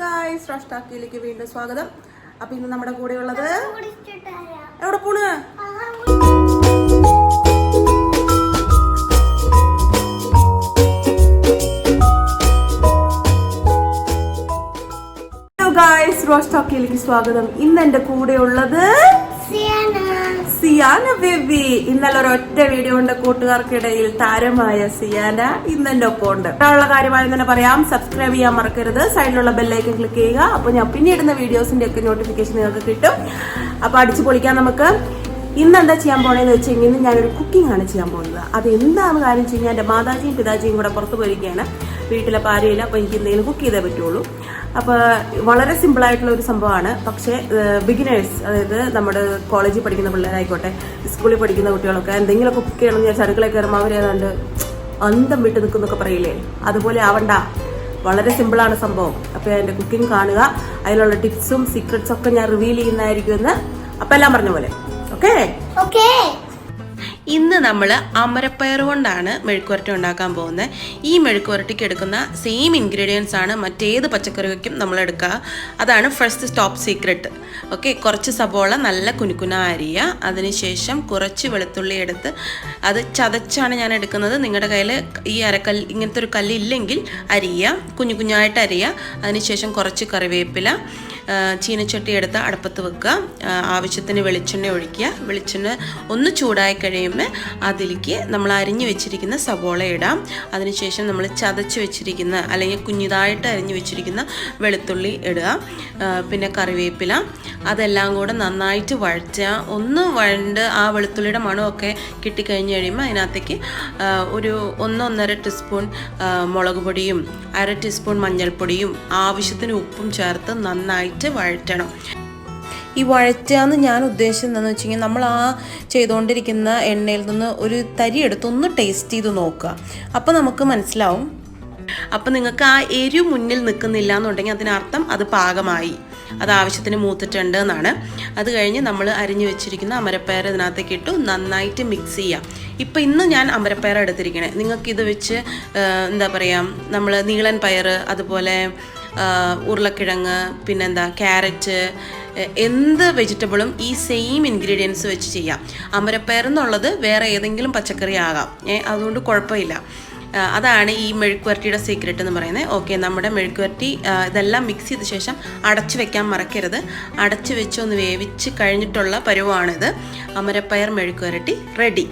Guys റോഷ്ടാക്കിയിലേക്ക് വീണ്ടും സ്വാഗതം. അപ്പൊ ഇന്ന് നമ്മുടെ കൂടെ ഉള്ളത് എവിടെ പോണ്? ഹലോ ഗായ്സ് റോഷ്ടാക്കിയിലേക്ക് സ്വാഗതം. ഇന്ന് എന്റെ കൂടെ ഉള്ളത് സിയാന ബേബി. ഇന്നലെ ഒരൊറ്റ വീഡിയോ കൊണ്ട് കൂട്ടുകാർക്കിടയിൽ താരമായ സിയാന ഇന്ന് എന്റെ ഒപ്പം ഉണ്ട്. ഉള്ള കാര്യമായി തന്നെ പറയാം, സബ്സ്ക്രൈബ് ചെയ്യാൻ മറക്കരുത്, സൈഡിലുള്ള ബെല്ലൈക്കൻ ക്ലിക്ക് ചെയ്യുക. അപ്പൊ ഞാൻ പിന്നെ ഇടുന്ന വീഡിയോസിന്റെ ഒക്കെ നോട്ടിഫിക്കേഷൻ നിങ്ങൾക്ക് കിട്ടും. അപ്പൊ അടിച്ചു പൊളിക്കാൻ നമുക്ക്. ഇന്ന് എന്താ ചെയ്യാൻ പോണേന്ന് വെച്ച് കഴിഞ്ഞാൽ ഞാനൊരു കുക്കിംഗ് ആണ് ചെയ്യാൻ പോകുന്നത്. അത് എന്താണ് കാര്യം വെച്ച് കഴിഞ്ഞാൽ എന്റെ മാതാജിയും പിതാജിയും കൂടെ പുറത്തു പോയിരിക്കുകയാണ്, വീട്ടിലെ പാരയില്ല. അപ്പൊ എനിക്ക് എന്തെങ്കിലും കുക്ക് ചെയ്തേ പറ്റുള്ളൂ. അപ്പോൾ വളരെ സിമ്പിളായിട്ടുള്ള ഒരു സംഭവമാണ്. പക്ഷേ ബിഗിനേഴ്സ്, അതായത് നമ്മുടെ കോളേജിൽ പഠിക്കുന്ന പിള്ളേരായിക്കോട്ടെ, സ്കൂളിൽ പഠിക്കുന്ന കുട്ടികളൊക്കെ എന്തെങ്കിലും കുക്ക് ചെയ്യണമെന്ന് വിചാരിച്ചാൽ അടുക്കളയിൽ കയറുമ്പോൾ അവരേതാണ്ട് അന്തം വിട്ട് നിൽക്കുന്നൊക്കെ പറയില്ലേ, അതുപോലെ ആവണ്ട. വളരെ സിമ്പിളാണ് സംഭവം. അപ്പോൾ എൻ്റെ കുക്കിംഗ് കാണുക, അതിലുള്ള ടിപ്സും സീക്രട്സും ഒക്കെ ഞാൻ റിവീൽ ചെയ്യുന്നതായിരിക്കും എന്ന്. അപ്പം എല്ലാം പറഞ്ഞ പോലെ ഓക്കെ. ഇന്ന് നമ്മൾ അമരപ്പയർ കൊണ്ടാണ് മെഴുക്കുവരട്ടി ഉണ്ടാക്കാൻ പോകുന്നത്. ഈ മെഴുക്കുവരട്ടിക്ക് എടുക്കുന്ന സെയിം ഇൻഗ്രീഡിയൻസ് ആണ് മറ്റേത് പച്ചക്കറിക്കും നമ്മൾ എടുക്കുക. അതാണ് ഫസ്റ്റ് സ്റ്റോപ്പ് സീക്രട്ട്. ഓക്കെ, കുറച്ച് സബോള നല്ല കുനുകുന അരിയുക. അതിനുശേഷം കുറച്ച് വെളുത്തുള്ളി എടുത്ത് അത് ചതച്ചാണ് ഞാൻ എടുക്കുന്നത്. നിങ്ങളുടെ കയ്യിൽ ഈ അരക്കല്ല്, ഇങ്ങനത്തെ ഒരു കല്ല് ഇല്ലെങ്കിൽ അരിയുക, കുഞ്ഞു കുഞ്ഞായിട്ട് അരിയുക. അതിനുശേഷം കുറച്ച് കറിവേപ്പില, ചീനച്ചട്ടി എടുത്ത് അടുപ്പത്ത് വെക്കുക. ആവശ്യത്തിന് വെളിച്ചെണ്ണ ഒഴിക്കുക. വെളിച്ചെണ്ണ ഒന്ന് ചൂടായി കഴിയുമ്പോൾ അതിലേക്ക് നമ്മൾ അരിഞ്ഞു വെച്ചിരിക്കുന്ന സവോള ഇടാം. അതിനുശേഷം നമ്മൾ ചതച്ച് വെച്ചിരിക്കുന്ന അല്ലെങ്കിൽ കുഞ്ഞിതായിട്ട് അരിഞ്ഞു വെച്ചിരിക്കുന്ന വെളുത്തുള്ളി ഇടുക. പിന്നെ കറിവേപ്പില, അതെല്ലാം കൂടെ നന്നായിട്ട് വഴറ്റുക. ഒന്ന് വഴണ്ട് ആ വെളുത്തുള്ളിയുടെ മണമൊക്കെ കിട്ടിക്കഴിഞ്ഞ് കഴിയുമ്പോൾ അതിനകത്തേക്ക് ഒരു 1-1.5 ടീസ്പൂൺ മുളക് പൊടിയും 1/2 ടീസ്പൂൺ മഞ്ഞൾപ്പൊടിയും ആവശ്യത്തിന് ഉപ്പും ചേർത്ത് നന്നായിട്ട് വഴറ്റണം. ഈ വഴറ്റുകയെന്ന് ഞാൻ ഉദ്ദേശിച്ചത് എന്താണെന്ന് വെച്ച് കഴിഞ്ഞാൽ, നമ്മൾ ആ ചെയ്തുകൊണ്ടിരിക്കുന്ന എണ്ണയിൽ നിന്ന് ഒരു തരി എടുത്ത് ഒന്ന് ടേസ്റ്റ് ചെയ്ത് നോക്കുക. അപ്പോൾ നമുക്ക് മനസ്സിലാവും. അപ്പം നിങ്ങൾക്ക് ആ എരിവ് മുന്നിൽ നിൽക്കുന്നില്ല എന്നുണ്ടെങ്കിൽ അതിനർത്ഥം അത് പാകമായി, അത് ആവശ്യത്തിന് മൂത്തിട്ടുണ്ട് എന്നാണ്. അത് കഴിഞ്ഞ് നമ്മൾ അരിഞ്ഞു വെച്ചിരിക്കുന്ന അമരപ്പയർ ഇതിനകത്തേക്ക് ഇട്ടു നന്നായിട്ട് മിക്സ് ചെയ്യാം. ഇപ്പം ഇന്ന് ഞാൻ അമരപ്പയർ എടുത്തിരിക്കണേ. നിങ്ങൾക്കിത് വെച്ച് എന്താ പറയുക, നമ്മൾ നീളൻ പയർ, അതുപോലെ ഉരുളക്കിഴങ്ങ്, പിന്നെന്താ ക്യാരറ്റ്, എന്ത് വെജിറ്റബിളും ഈ സെയിം ഇൻഗ്രീഡിയൻസ് വെച്ച് ചെയ്യാം. അമരപ്പയർ എന്നുള്ളത് വേറെ ഏതെങ്കിലും പച്ചക്കറി ആകാം, അതുകൊണ്ട് കുഴപ്പമില്ല. അതാണ് ഈ മെഴുക്കുവരട്ടിയുടെ സീക്രട്ട് എന്ന് പറയുന്നത്. ഓക്കെ, നമ്മുടെ മെഴുക്കുവരട്ടി ഇതെല്ലാം മിക്സ് ചെയ്ത ശേഷം അടച്ചു വെക്കാൻ മറക്കരുത്. അടച്ചു വെച്ച് ഒന്ന് വേവിച്ച് കഴിഞ്ഞിട്ടുള്ള പരുവാണിത്. അമരപ്പയർ മെഴുക്കുവരട്ടി റെഡി.